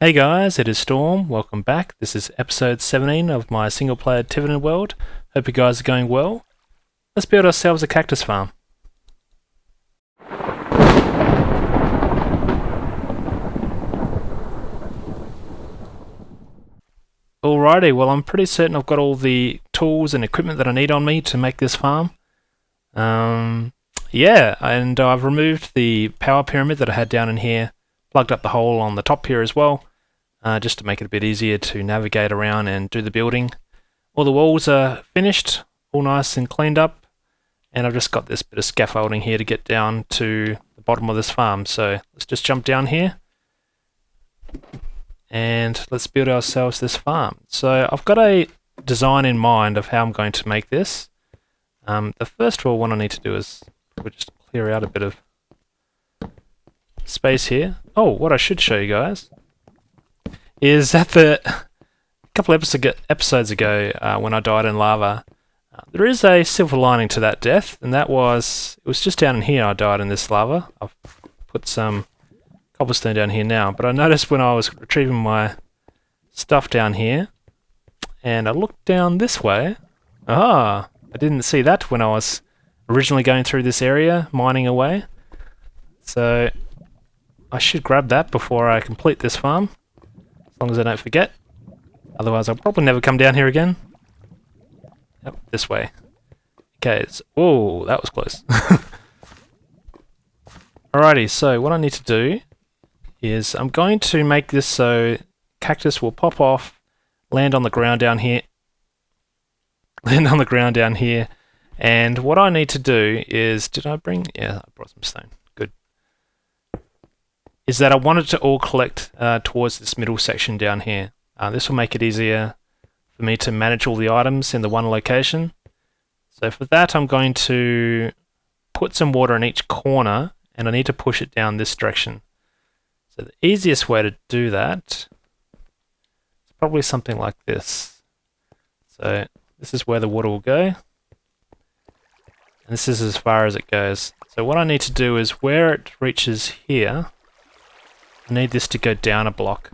Hey guys, it is Storm. Welcome back. This is episode 17 of my single player Tiveden world. Hope you guys are going well. Let's build ourselves a cactus farm. Alrighty, well I'm pretty certain I've got all the tools and equipment that I need on me to make this farm. Yeah, and I've removed the power pyramid that I had down in here, plugged up the hole on the top here as well. Just to make it a bit easier to navigate around and do the building. All the walls are finished, all nice and cleaned up, and I've just got this bit of scaffolding here to get down to the bottom of this farm. So let's just jump down here and let's build ourselves this farm. So I've got a design in mind of how I'm going to make this. The first of all, what I need to do is probably just clear out a bit of space here. Oh, what I should show you guys is that a couple episodes ago when I died in lava, there is a silver lining to that death, and that was, it was just down in here I died in this lava. I've put some cobblestone down here now, but I noticed when I was retrieving my stuff down here, and I looked down this way, I didn't see that when I was originally going through this area, mining away. So I should grab that before I complete this farm. As long as I don't forget. Otherwise I'll probably never come down here again. Yep, this way. Okay, oh, that was close. Alrighty, so what I need to do is I'm going to make this so cactus will pop off, land on the ground down here. Land on the ground down here. And what I need to do is, did I bring? Yeah, I brought some stone. Good. Is that I want it to all collect towards this middle section down here. This will make it easier for me to manage all the items in the one location. So for that I'm going to put some water in each corner, and I need to push it down this direction. So the easiest way to do that is probably something like this. So this is where the water will go, and this is as far as it goes. So what I need to do is where it reaches here, I need this to go down a block.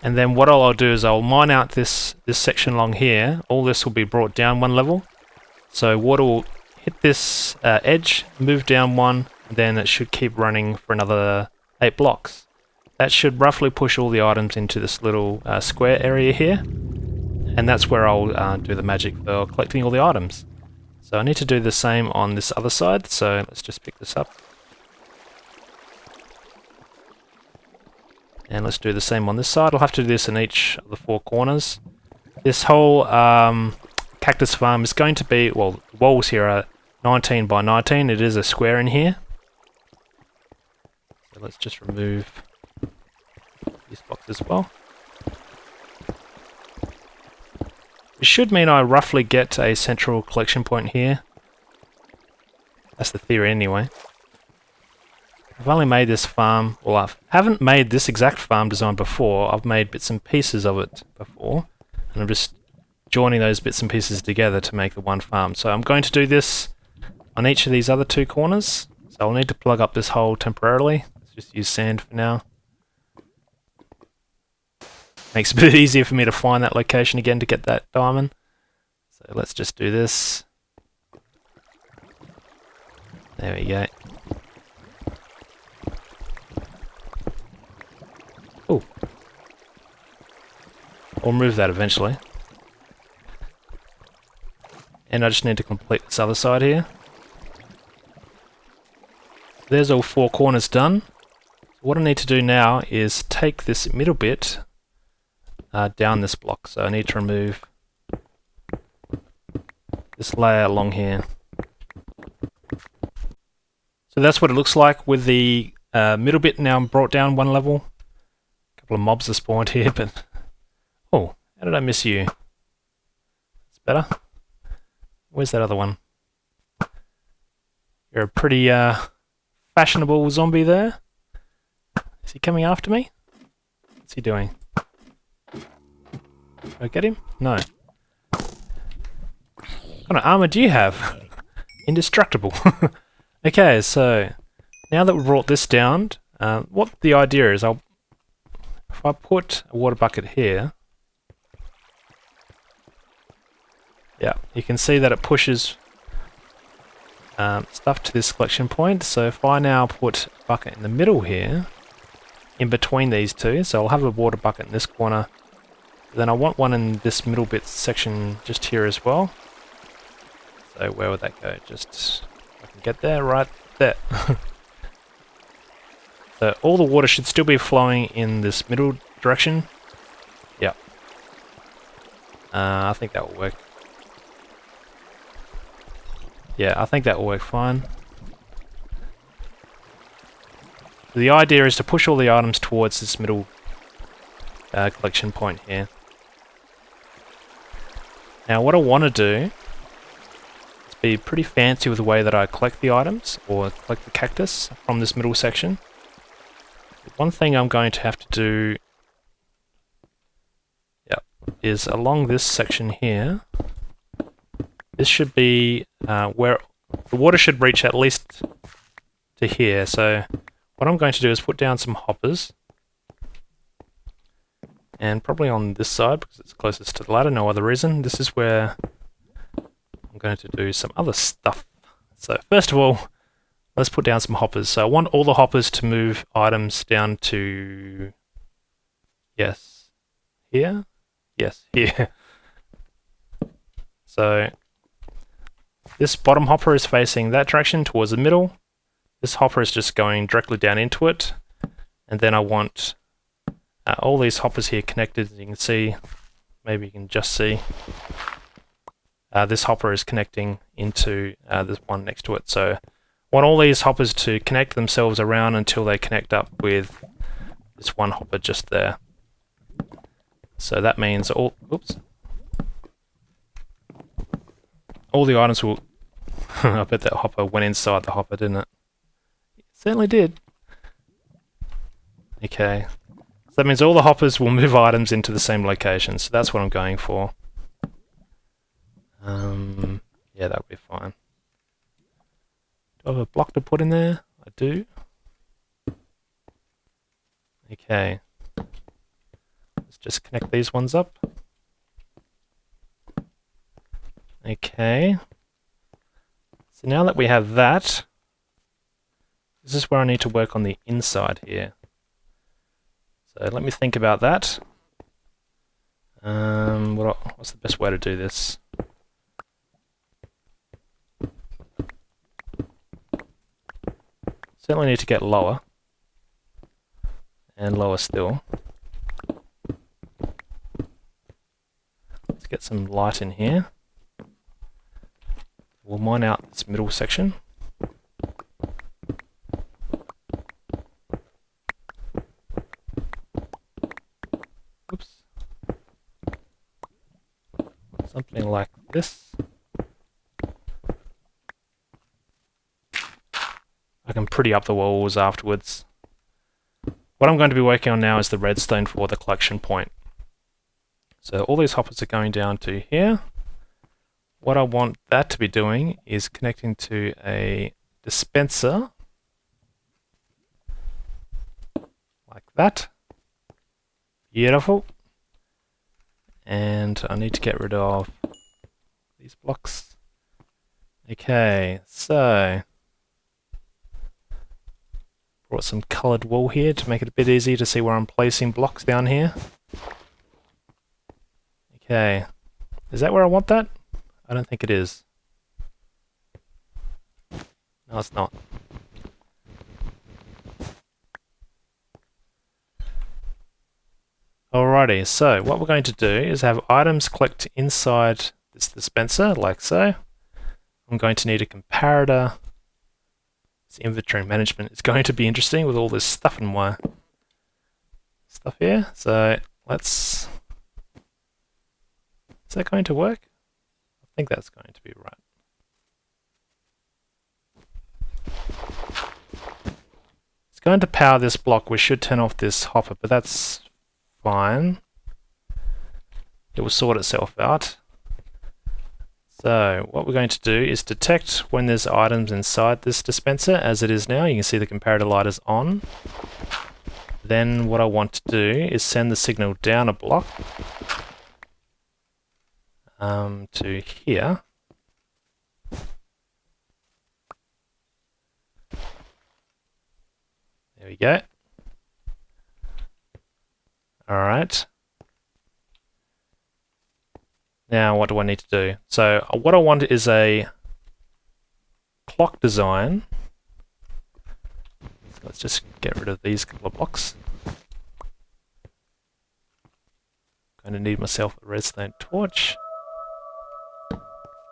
And then what I'll do is I'll mine out this section along here. All this will be brought down one level. So water will hit this edge, move down one, and then it should keep running for another 8 blocks. That should roughly push all the items into this little square area here. And that's where I'll do the magic for collecting all the items. So I need to do the same on this other side, so let's just pick this up. And let's do the same on this side. I'll have to do this in each of the 4 corners. This whole cactus farm is going to be, well, the walls here are 19 by 19. It is a square in here. So let's just remove these blocks as well. It should mean I roughly get a central collection point here. That's the theory anyway. I've only made this farm, well I haven't made this exact farm design before, I've made bits and pieces of it before, and I'm just joining those bits and pieces together to make the one farm. So I'm going to do this on each of these other 2 corners, so I'll need to plug up this hole temporarily. Let's just use sand for now. Makes it a bit easier for me to find that location again to get that diamond. So let's just do this. There we go. Oh. I'll remove that eventually. And I just need to complete this other side here. There's all 4 corners done. What I need to do now is take this middle bit down this block, so I need to remove this layer along here. So that's what it looks like with the middle bit now brought down one level. A couple of mobs are spawned here, but oh, how did I miss you? That's better. Where's that other one? You're a pretty fashionable zombie there. Is he coming after me? What's he doing? Did I get him? No. What kind of armor do you have? indestructible. Okay, so now that we've brought this down, what the idea is, if I put a water bucket here, yeah, you can see that it pushes stuff to this collection point. So if I now put a bucket in the middle here, in between these two, so I'll have a water bucket in this corner, then I want one in this middle bit section just here as well. So where would that go? Just, I can get there, right there. So all the water should still be flowing in this middle direction. Yeah. I think that will work. Yeah, I think that will work fine. The idea is to push all the items towards this middle collection point here. Now what I want to do is be pretty fancy with the way that I collect the items, or collect the cactus from this middle section. One thing I'm going to have to do, is along this section here, this should be where the water should reach at least to here. So what I'm going to do is put down some hoppers, and probably on this side because it's closest to the ladder, no other reason. This is where I'm going to do some other stuff. So first of all, let's put down some hoppers. So I want all the hoppers to move items down to, yes, here? Yes, here. So this bottom hopper is facing that direction towards the middle. This hopper is just going directly down into it. And then I want all these hoppers here connected. As you can see, maybe you can just see, this hopper is connecting into this one next to it. So I want all these hoppers to connect themselves around until they connect up with this one hopper just there. So that means all the items will I bet that hopper went inside the hopper, didn't it? It certainly did. Okay. So that means all the hoppers will move items into the same location. So that's what I'm going for. Yeah, that would be fine. Do I have a block to put in there? I do. Okay. Let's just connect these ones up. Okay. So now that we have that, this is where I need to work on the inside here. So let me think about that. What's the best way to do this? Certainly need to get lower. And lower still. Let's get some light in here. We'll mine out this middle section. Oops. Something like this. I can pretty up the walls afterwards. What I'm going to be working on now is the redstone for the collection point. So all these hoppers are going down to here. What I want that to be doing is connecting to a dispenser, like that. Beautiful. And I need to get rid of these blocks. Okay, so brought some coloured wool here to make it a bit easier to see where I'm placing blocks down here. Okay, is that where I want that? I don't think it is. No, it's not. Alrighty, so what we're going to do is have items collect inside this dispenser, like so. I'm going to need a comparator. This inventory management is going to be interesting with all this stuff in my stuff here. So let's... Is that going to work? I think that's going to be right. It's going to power this block. We should turn off this hopper, but that's fine. It will sort itself out. So what we're going to do is detect when there's items inside this dispenser. As it is now, you can see the comparator light is on. Then what I want to do is send the signal down a block to here. There we go. Alright. Now what do I need to do? So what I want is a clock design. So let's just get rid of these couple of blocks. Going to need myself a redstone torch.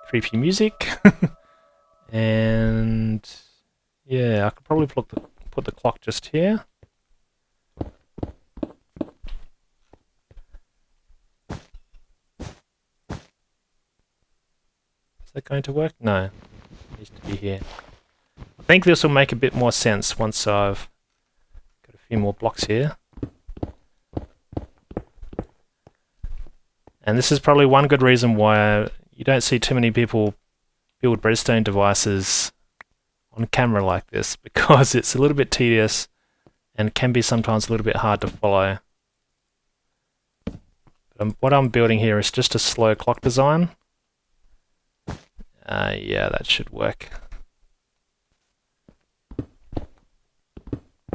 Creepy music. And yeah, I could probably put the clock just here. Is that going to work? No. It needs to be here. I think this will make a bit more sense once I've got a few more blocks here. And this is probably one good reason why you don't see too many people build redstone devices on camera like this, because it's a little bit tedious and can be sometimes a little bit hard to follow. But what I'm building here is just a slow clock design. Yeah, that should work.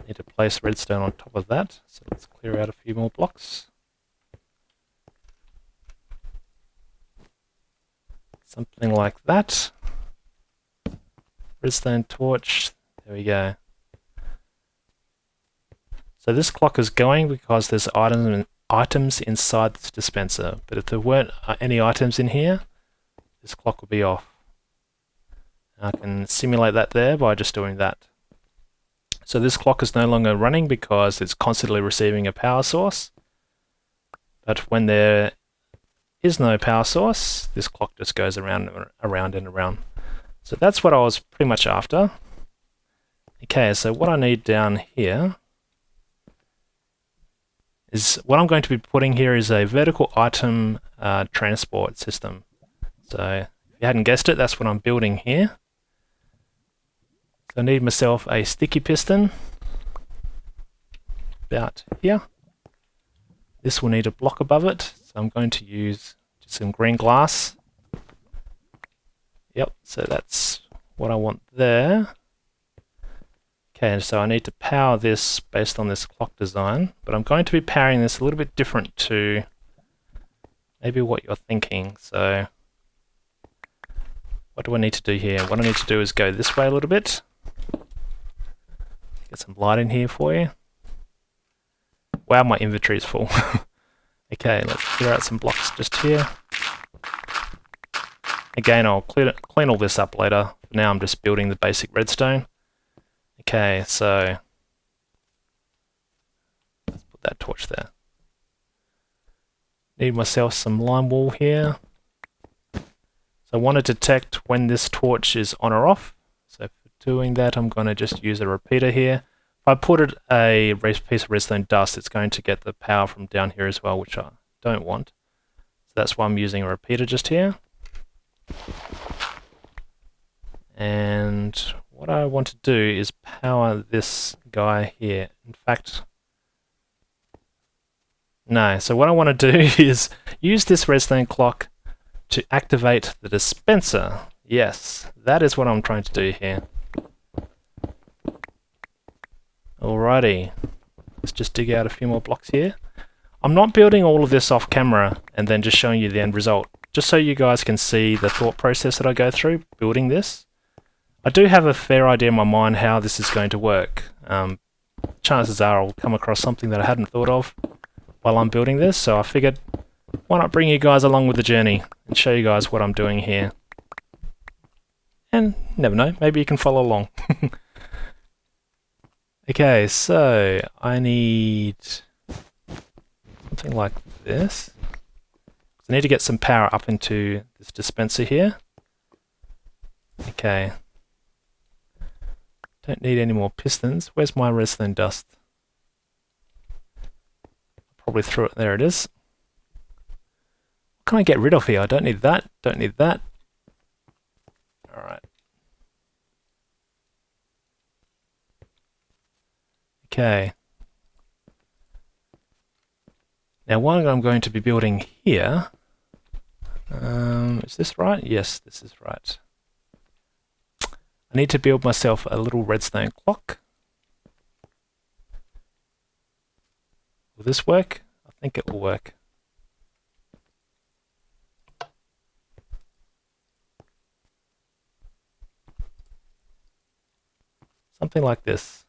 Need to place redstone on top of that, so let's clear out a few more blocks. Something like that. Redstone torch, there we go. So this clock is going because there's items inside this dispenser, but if there weren't any items in here, this clock will be off. I can simulate that there by just doing that. So this clock is no longer running because it's constantly receiving a power source. But when there is no power source, this clock just goes around and around. So that's what I was pretty much after. Okay, so what I need down here is what I'm going to be putting here is a vertical item transport system. So if you hadn't guessed it, that's what I'm building here. So I need myself a sticky piston about here. This will need a block above it, so I'm going to use just some green glass. Yep, so that's what I want there. Okay, so I need to power this based on this clock design, but I'm going to be powering this a little bit different to maybe what you're thinking. So what do I need to do here? What I need to do is go this way a little bit. Get some light in here for you. Wow, my inventory is full. Okay, let's clear out some blocks just here. Again, I'll clean all this up later. For now, I'm just building the basic redstone. Okay, so let's put that torch there. Need myself some lime wool here. So I want to detect when this torch is on or off. So for doing that, I'm going to just use a repeater here. If I put a piece of redstone dust, it's going to get the power from down here as well, which I don't want. So that's why I'm using a repeater just here. And what I want to do is power this guy here. In fact, no. So what I want to do is use this redstone clock to activate the dispenser. Yes, that is what I'm trying to do here. Alrighty, let's just dig out a few more blocks here. I'm not building all of this off camera and then just showing you the end result, just so you guys can see the thought process that I go through building this. I do have a fair idea in my mind how this is going to work. Chances are I'll come across something that I hadn't thought of while I'm building this, so I figured why not bring you guys along with the journey and show you guys what I'm doing here. And you never know, maybe you can follow along. Okay, so I need something like this. I need to get some power up into this dispenser here. Okay. Don't need any more pistons. Where's my redstone dust? Probably threw it. There it is. What can I get rid of here? I don't need that. Don't need that. Alright. Okay. Now what I'm going to be building here, is this right? Yes, this is right. I need to build myself a little redstone clock. Will this work? I think it will work. Something like this.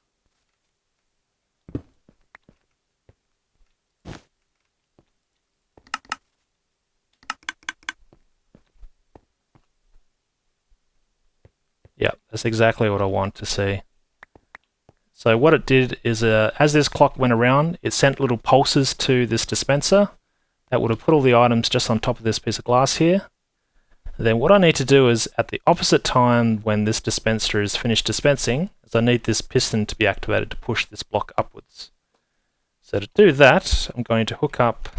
Yeah, that's exactly what I want to see. So what it did is, as this clock went around, it sent little pulses to this dispenser that would have put all the items just on top of this piece of glass here. And then what I need to do is, at the opposite time when this dispenser is finished dispensing, is I need this piston to be activated to push this block upwards. So to do that, I'm going to hook up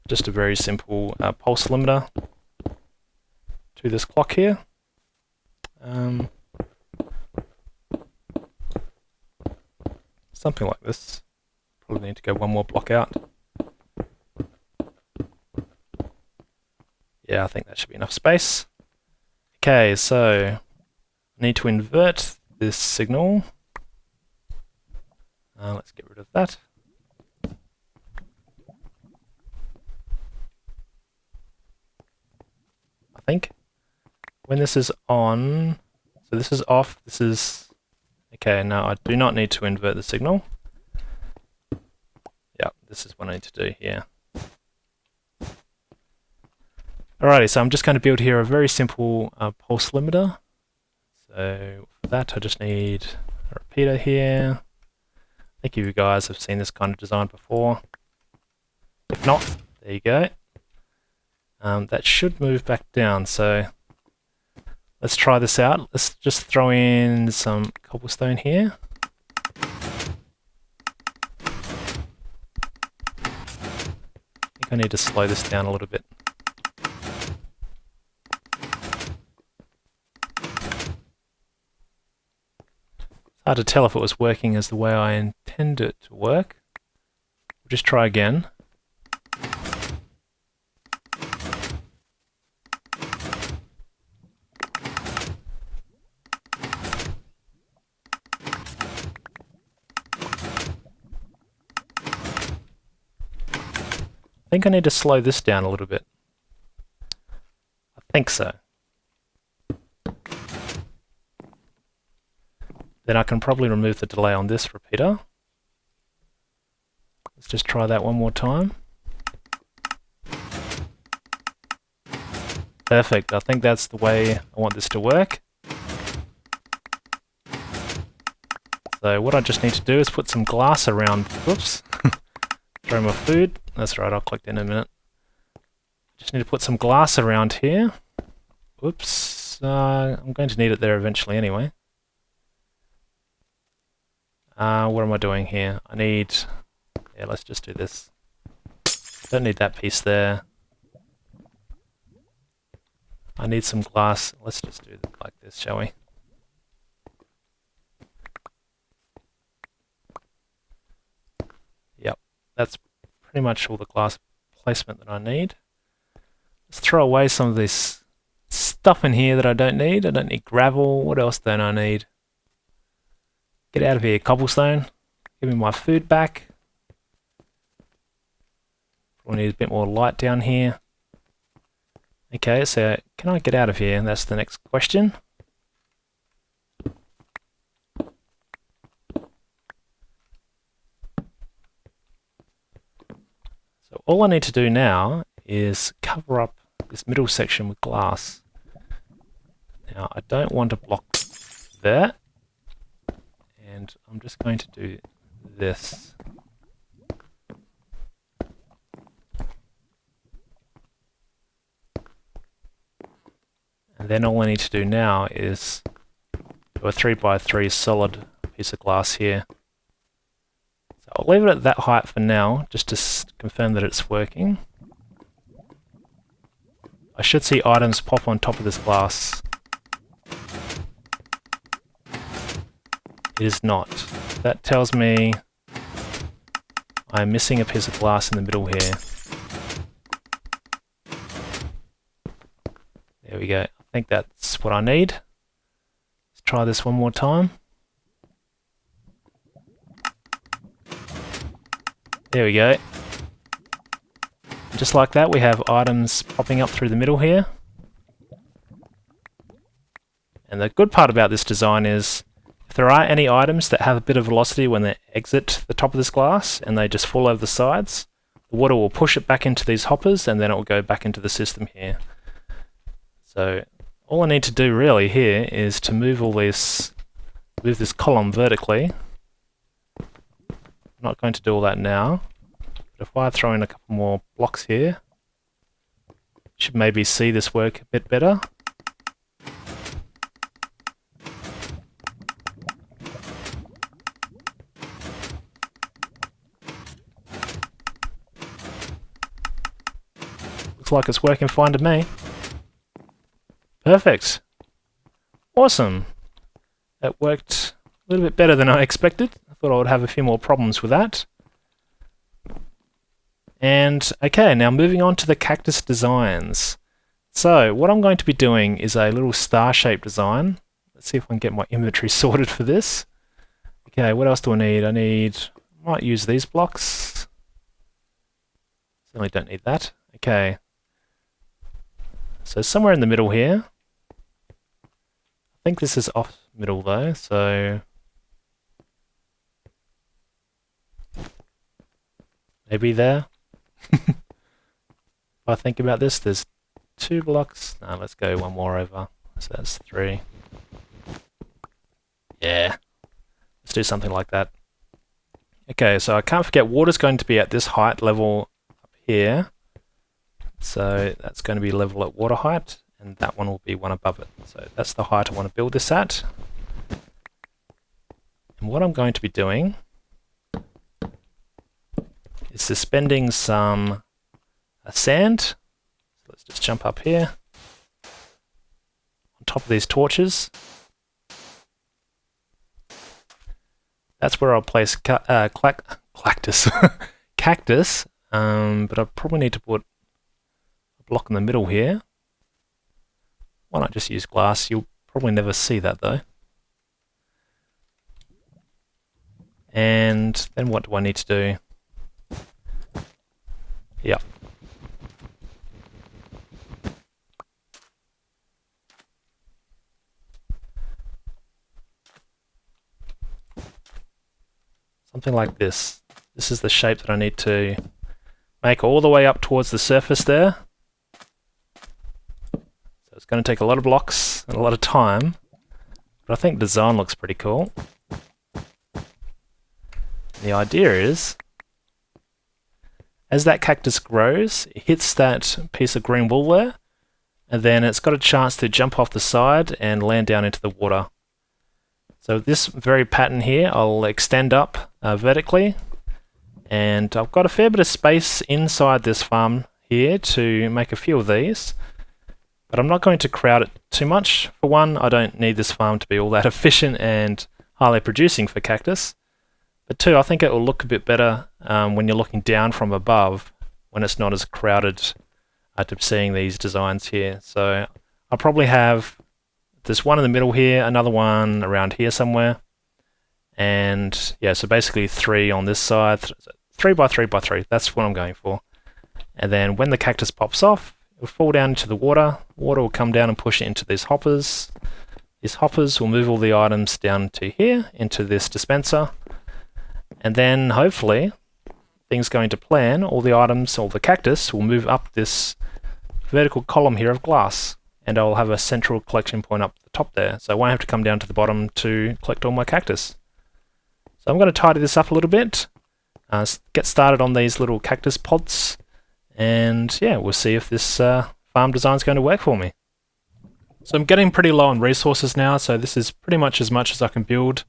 just a very simple pulse limiter to this clock here. Something like this. Probably need to go one more block out. Yeah, I think that should be enough space. Okay, so I need to invert this signal. Let's get rid of that. I think when this is on, so this is off, this is, okay, no, I do not need to invert the signal. Yeah, this is what I need to do here. Alrighty, so I'm just going to build here a very simple pulse limiter. So for that I just need a repeater here. I think you guys have seen this kind of design before. If not, there you go. That should move back down, so let's try this out. Let's just throw in some cobblestone here. I think I need to slow this down a little bit. Hard to tell if it was working as the way I intend it to work. We'll just try again. I think I need to slow this down a little bit. I think so. Then I can probably remove the delay on this repeater. Let's just try that one more time. Perfect, I think that's the way I want this to work. So what I just need to do is put some glass around, whoops, throw my food. That's right, I'll click in a minute. Just need to put some glass around here. Whoops, I'm going to need it there eventually anyway. What am I doing here? I need, yeah, let's just do this. Don't need that piece there. I need some glass. Let's just do it like this, shall we? Yep, that's pretty much all the glass placement that I need. Let's throw away some of this stuff in here that I don't need. I don't need gravel. What else don't I need? Get out of here, cobblestone. Give me my food back. Probably need a bit more light down here. Okay, so can I get out of here? That's the next question. So all I need to do now is cover up this middle section with glass. Now I don't want to block that. And I'm just going to do this. And then all I need to do now is do a 3x3 solid piece of glass here. So I'll leave it at that height for now, just to confirm that it's working. I should see items pop on top of this glass. It is not. That tells me I'm missing a piece of glass in the middle here. There we go. I think that's what I need. Let's try this one more time. There we go. Just like that, we have items popping up through the middle here. And the good part about this design is, if there are any items that have a bit of velocity when they exit the top of this glass and they just fall over the sides, the water will push it back into these hoppers and then it will go back into the system here. So all I need to do really here is to move this column vertically. I'm not going to do all that now. But if I throw in a couple more blocks here, should maybe see this work a bit better. Looks like it's working fine to me. Perfect. Awesome. That worked a little bit better than I expected. I thought I would have a few more problems with that. And okay, now moving on to the Cactus Designs. So what I'm going to be doing is a little star-shaped design. Let's see if I can get my inventory sorted for this. Okay, what else do I need? I might use these blocks. Certainly don't need that. Okay. So somewhere in the middle here. I think this is off middle though, so maybe there. If I think about this, there's 2 blocks. No, let's go one more over. So that's 3. Yeah. Let's do something like that. Okay, so I can't forget water's going to be at this height level up here. So that's going to be level at water height, and that one will be one above it. So that's the height I want to build this at. And what I'm going to be doing is suspending some sand. So let's just jump up here on top of these torches. That's where I'll place cactus. Cactus, but I probably need to put a block in the middle here. Why not just use glass? You'll probably never see that though. And then what do I need to do? Yep. Something like this. This is the shape that I need to make all the way up towards the surface there. So it's going to take a lot of blocks and a lot of time, but I think the design looks pretty cool. The idea is, as that cactus grows, it hits that piece of green wool there, and then it's got a chance to jump off the side and land down into the water. So this very pattern here, I'll extend up vertically, and I've got a fair bit of space inside this farm here to make a few of these, but I'm not going to crowd it too much. For one, I don't need this farm to be all that efficient and highly producing for cactus. But 2, I think it will look a bit better when you're looking down from above, when it's not as crowded to seeing these designs here. So I'll probably have this one in the middle here, another one around here somewhere, and yeah, so basically 3 on this side, 3 by 3 by 3, that's what I'm going for. And then when the cactus pops off, it will fall down into the water, water will come down and push it into these hoppers. These hoppers will move all the items down to here, into this dispenser. And then hopefully, things going to plan, all the items, all the cactus will move up this vertical column here of glass, and I'll have a central collection point up the top there, so I won't have to come down to the bottom to collect all my cactus. So I'm going to tidy this up a little bit, get started on these little cactus pods, and yeah, we'll see if this farm design is going to work for me. So I'm getting pretty low on resources now, so this is pretty much as I can build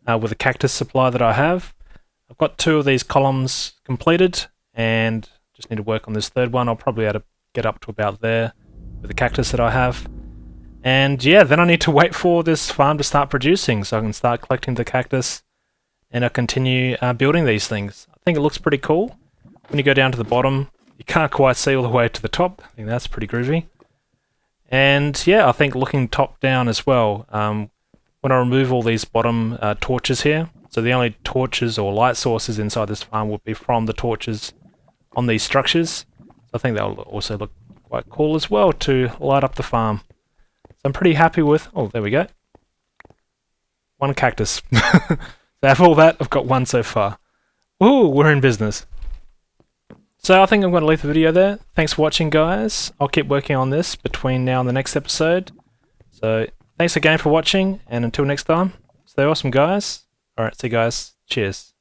with the cactus supply that I have. I've got 2 of these columns completed and just need to work on this 3rd one. I'll probably be able to get up to about there. with the cactus that I have. And yeah, then I need to wait for this farm to start producing so I can start collecting the cactus and I'll continue building these things. I think it looks pretty cool. When you go down to the bottom, you can't quite see all the way to the top. I think that's pretty groovy. And yeah, I think looking top down as well, when I remove all these bottom torches here, so the only torches or light sources inside this farm would be from the torches on these structures. So I think that will also look quite cool as well to light up the farm. So I'm pretty happy with... Oh, there we go. One cactus. So out of all that, I've got one so far. Ooh, we're in business. So I think I'm going to leave the video there. Thanks for watching, guys. I'll keep working on this between now and the next episode. So thanks again for watching, and until next time, stay awesome, guys. Alright, see you guys. Cheers.